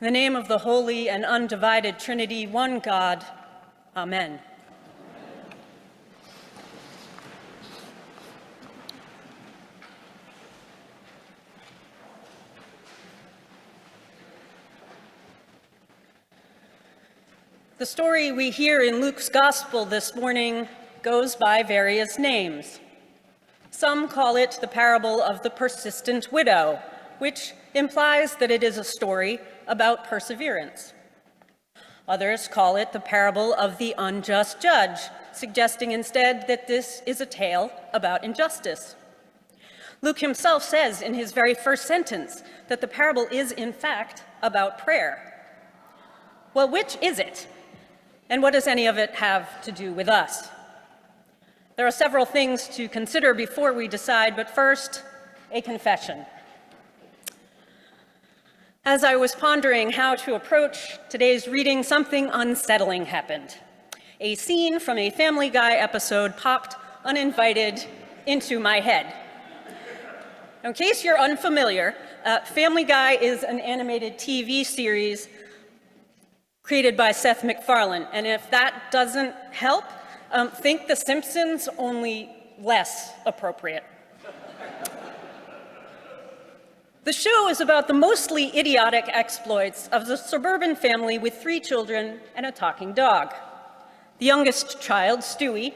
In the name of the holy and undivided Trinity, one God, amen. The story we hear in Luke's Gospel this morning goes by various names. Some call it the parable of the persistent widow, which implies that it is a story about perseverance. Others call it the parable of the unjust judge, suggesting instead that this is a tale about injustice. Luke himself says in his very first sentence that the parable is, in fact, about prayer. Well, which is it? And what does any of it have to do with us? There are several things to consider before we decide, but first, a confession. As I was pondering how to approach today's reading, something unsettling happened. A scene from a Family Guy episode popped uninvited into my head. In case you're unfamiliar, Family Guy is an animated TV series created by Seth MacFarlane, and if that doesn't help, think The Simpsons, only less appropriate. The show is about the mostly idiotic exploits of the suburban family with 3 children and a talking dog. The youngest child, Stewie,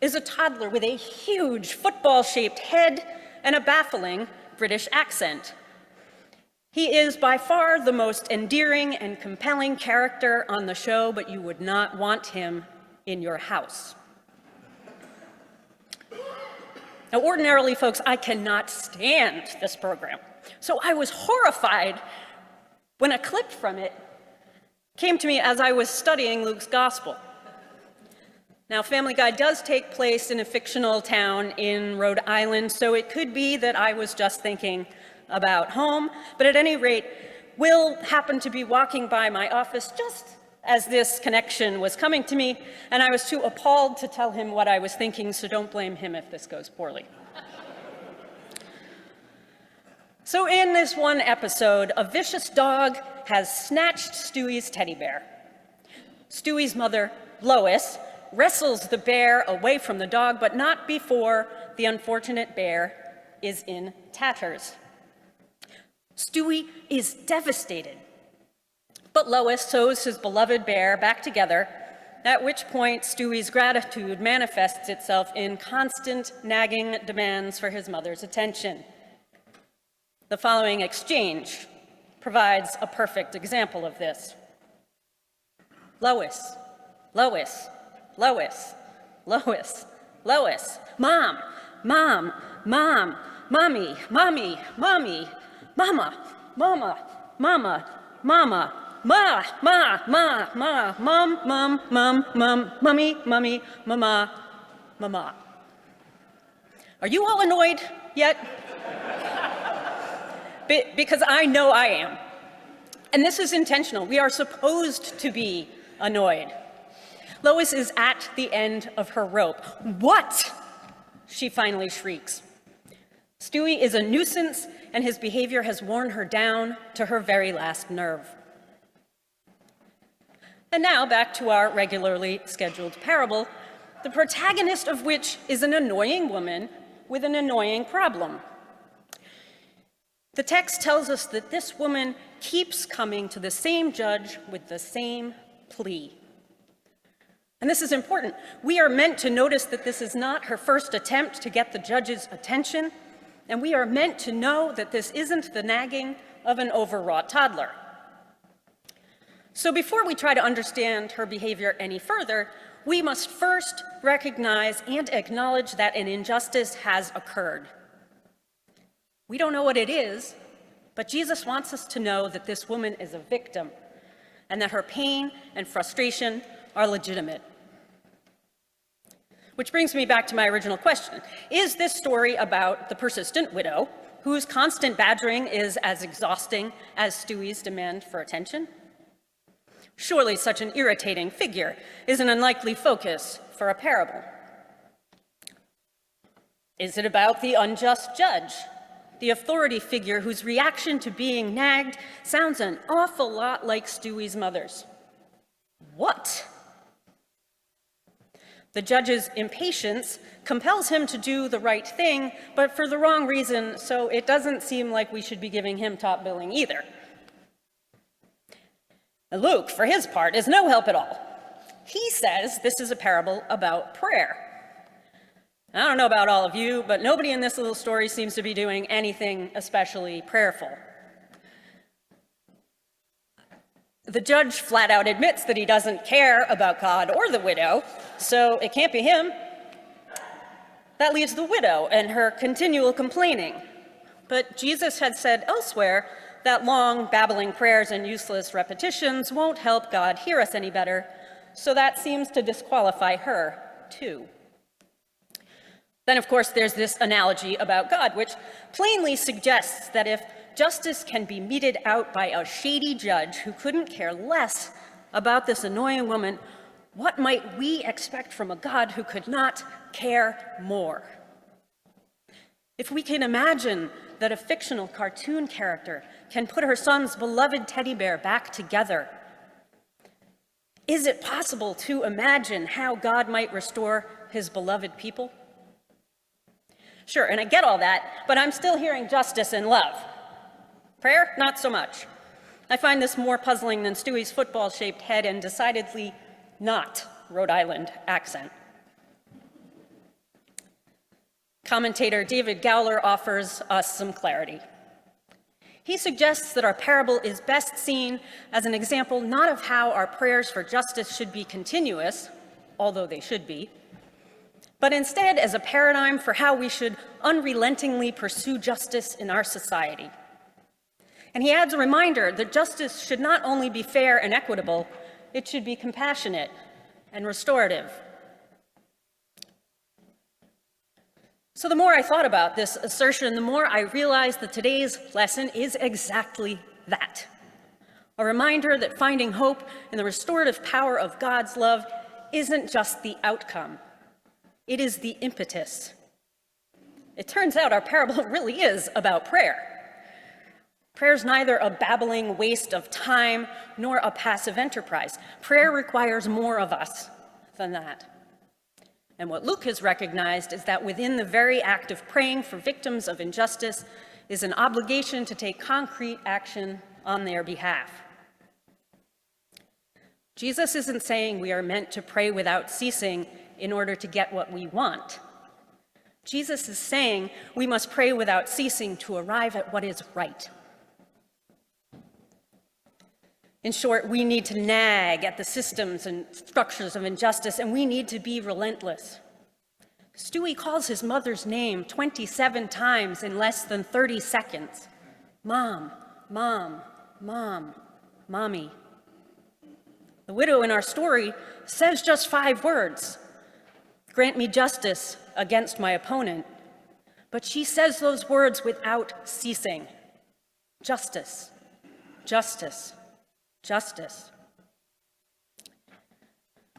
is a toddler with a huge football-shaped head and a baffling British accent. He is by far the most endearing and compelling character on the show, but you would not want him in your house. Now, ordinarily, folks, I cannot stand this program. So I was horrified when a clip from it came to me as I was studying Luke's Gospel. Now, Family Guy does take place in a fictional town in Rhode Island, so it could be that I was just thinking about home, but at any rate, Will happened to be walking by my office just as this connection was coming to me, and I was too appalled to tell him what I was thinking, so don't blame him if this goes poorly. So in this one episode, a vicious dog has snatched Stewie's teddy bear. Stewie's mother, Lois, wrestles the bear away from the dog, but not before the unfortunate bear is in tatters. Stewie is devastated, but Lois sews his beloved bear back together, at which point Stewie's gratitude manifests itself in constant nagging demands for his mother's attention. The following exchange provides a perfect example of this. Lois, Lois, Lois, Lois, Lois, Mom, Mom, Mom, Mommy, Mommy, Mommy, Mama, Mama, Mama, Mama, Ma, Ma, Ma, Ma, Mom, Mom, Mom, Mom, Mummy, Mummy, Mama, Mama. Are you all annoyed yet? Because I know I am. And this is intentional. We are supposed to be annoyed. Lois is at the end of her rope. What? She finally shrieks. Stewie is a nuisance, and his behavior has worn her down to her very last nerve. And now back to our regularly scheduled parable, the protagonist of which is an annoying woman with an annoying problem. The text tells us that this woman keeps coming to the same judge with the same plea. And this is important. We are meant to notice that this is not her first attempt to get the judge's attention, and we are meant to know that this isn't the nagging of an overwrought toddler. So before we try to understand her behavior any further, we must first recognize and acknowledge that an injustice has occurred. We don't know what it is, but Jesus wants us to know that this woman is a victim and that her pain and frustration are legitimate. Which brings me back to my original question. Is this story about the persistent widow whose constant badgering is as exhausting as Stewie's demand for attention? Surely such an irritating figure is an unlikely focus for a parable. Is it about the unjust judge? the authority figure whose reaction to being nagged sounds an awful lot like Stewie's mother's. What? The judge's impatience compels him to do the right thing, but for the wrong reason, so it doesn't seem like we should be giving him top billing either. Luke, for his part, is no help at all. He says this is a parable about prayer. I don't know about all of you, but nobody in this little story seems to be doing anything especially prayerful. The judge flat out admits that he doesn't care about God or the widow, so it can't be him. That leaves the widow and her continual complaining. But Jesus had said elsewhere that long, babbling prayers and useless repetitions won't help God hear us any better, so that seems to disqualify her, too. Then, of course, there's this analogy about God, which plainly suggests that if justice can be meted out by a shady judge who couldn't care less about this annoying woman, what might we expect from a God who could not care more? If we can imagine that a fictional cartoon character can put her son's beloved teddy bear back together, is it possible to imagine how God might restore his beloved people? Sure, and I get all that, but I'm still hearing justice and love. Prayer, not so much. I find this more puzzling than Stewie's football-shaped head and decidedly not Rhode Island accent. Commentator David Gowler offers us some clarity. He suggests that our parable is best seen as an example not of how our prayers for justice should be continuous, although they should be, but instead as a paradigm for how we should unrelentingly pursue justice in our society. And he adds a reminder that justice should not only be fair and equitable, it should be compassionate and restorative. So the more I thought about this assertion, the more I realized that today's lesson is exactly that. A reminder that finding hope in the restorative power of God's love isn't just the outcome. It is the impetus. It turns out our parable really is about prayer. Prayer is neither a babbling waste of time nor a passive enterprise. Prayer requires more of us than that. And what Luke has recognized is that within the very act of praying for victims of injustice is an obligation to take concrete action on their behalf. Jesus isn't saying we are meant to pray without ceasing in order to get what we want. Jesus is saying we must pray without ceasing to arrive at what is right. In short, we need to nag at the systems and structures of injustice, and we need to be relentless. Stewie calls his mother's name 27 times in less than 30 seconds. Mom, mom, mom, mommy. The widow in our story says just 5 words. Grant me justice against my opponent. But she says those words without ceasing. Justice, justice, justice.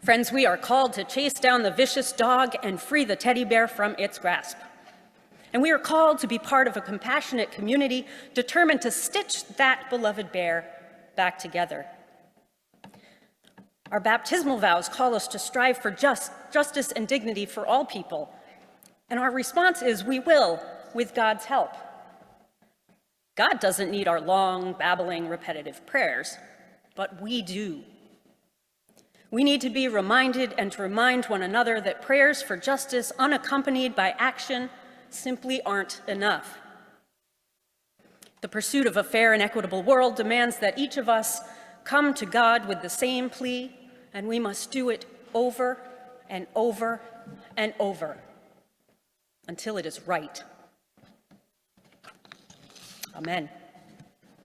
Friends, we are called to chase down the vicious dog and free the teddy bear from its grasp. And we are called to be part of a compassionate community determined to stitch that beloved bear back together. Our baptismal vows call us to strive for justice and dignity for all people. And our response is we will, with God's help. God doesn't need our long, babbling, repetitive prayers, but we do. We need to be reminded and to remind one another that prayers for justice unaccompanied by action simply aren't enough. The pursuit of a fair and equitable world demands that each of us come to God with the same plea, and we must do it over and over and over until it is right. Amen.